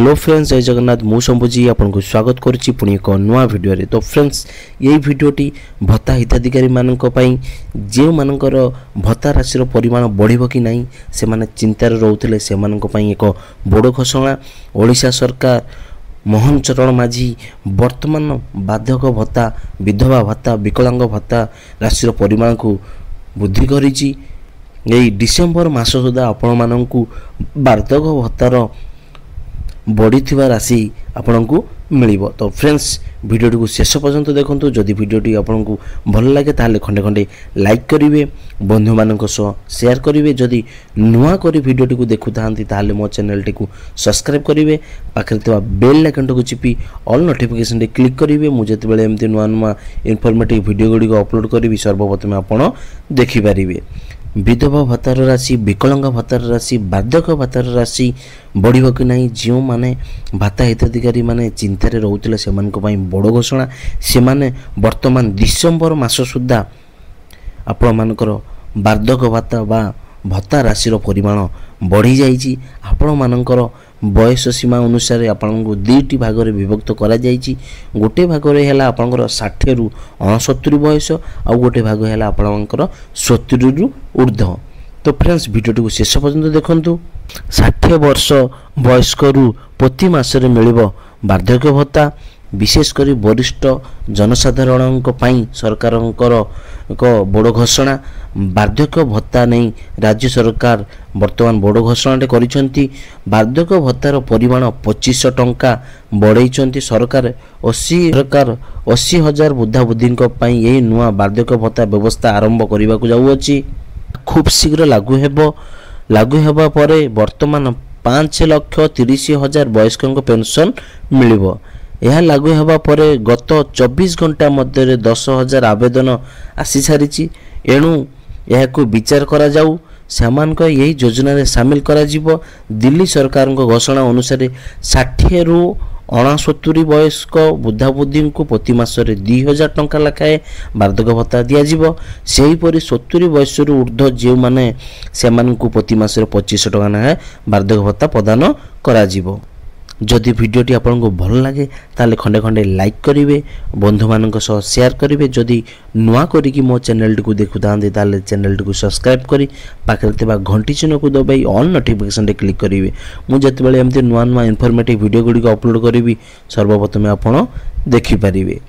Hello friends, जय जगन्नाथ। मु शंभुजी आपको स्वागत करुच्ची पुणी एक नुआ वीडियो रे। तो फ्रेंड्स, यही वीडियोटी भत्ता हिताधिकारी मानक पई जे मानकर भत्ता राशि परिमाण बढ़िबो कि नहीं से माने चिंतार रहउथिले से मानक पई एक बड़ घोषणा। ओडिशा सरकार मोहन चरण माझी वर्तमान बाधक भत्ता, विधवा भत्ता, विकलांग भत्ता राशि परिमाण को वृद्धि करिछि। यही डिसेम्बर मास सुधा आपण मानकु बाधक भत्तार बढ़ी राशि आपण को मिलिबो। तो फ्रेंड्स, वीडियो को शेष पर्यंत देखंतु। जदि वीडियोटी आपन को भल लगे ताले खंडे खंडे लाइक करिवे, बंधु मानक सह शेयर करिवे। जदि नुआ करी वीडियोटी को देखु थांती ताले मो चैनल टी को सब्सक्राइब करिवे, पाखरे थिबा बेल आइकन को चिपी ऑल नोटिफिकेशन रे क्लिक करिवे। मु जति बेले एमती नुआ नुआ इन्फॉर्मेटिव वीडियो गुडी को अपलोड करिवि सर्वप्रथम आपण देखि पारिवे। विधवा भत्तार राशि, विकलांग भत्तार राशि, बाधक भत्तार राशि बढ़िबो कि नहीं जो माने भत्ता हिताधिकारी माने चिंतार रहउतिले सेमानक पई बड़ घोषणा। सेमाने वर्तमान डिसेम्बर मास सुद्धा आपण मानकर बाधक भत्ता बा भत्ता राशि परिमाण बढ़ी जाइछि। आपण मानकर बयस सीमा अनुसार आपन को दुईटी भाग में विभक्त करा जाइछि। गोटे भाग में है आपंकर 60 रु 69 बयस, आ गोटे भाग है आपंकर 70 रु ऊर्ध्व। तो फ्रेंड्स, वीडियो को शेष पर्यंत देखंतु। 60 वर्ष वयस्क रु प्रति मासरे मिलिबो वार्धक्य भत्ता। विशेषकर वरिष्ठ जनसाधारण सरकार एक बड़ घोषणा। वार्धक्य भत्ता नहीं राज्य सरकार वर्तमान बड़ घोषणा करिसेंती। वार्धक्य भत्तार परिमाण 2500 टंका बढ़ाई सरकार। 80,000 वृद्धा बुद्धि यही नुआ वार्धक्य भत्ता व्यवस्था आरंभ करने को जाऊँगी। खूब शीघ्र लागू हेबा परे वर्तमान 5,30,000 वयस्कों पेंशन मिलिबो। यह लागू हेबा परे गत 24 घंटा मध्य 10,000 आवेदन आसी सारी। एणु यह विचार करा जाऊ सेमानक यही योजना रे शामिल करा जिवो। दिल्ली सरकार घोषणा अनुसार 60 रु 69 वयस्क वृद्धा बुद्धि को प्रति मासरे 2,000 टंका लाखाए वार्धक्य भत्ता दिया जिवो। सेहीपरि 70 वर्ष रु ऊर्ध्व जे माने सेमानकु प्रति मासरे 2500 टंका लाखाए वार्धक्य भत्ता प्रदान करा जिवो। जदि वीडियोटी आपको भल लगे ताले खंडे खंडे लाइक करिवे, बंधु मानक सह शेयर करिवे। जदि नुआ करिकी मो चैनल टी को देखु थांते ताले चैनल टी को सब्सक्राइब करी पाखरे थिबा घंटी चिन्ह को दबाई ऑल नोटिफिकेशन रे क्लिक करिवे। मु जति बेले एमती नुआ नुआ इन्फॉर्मेटिव वीडियो गुडी को अपलोड करिवि सर्वप्रथम आपण देखि पारिवे।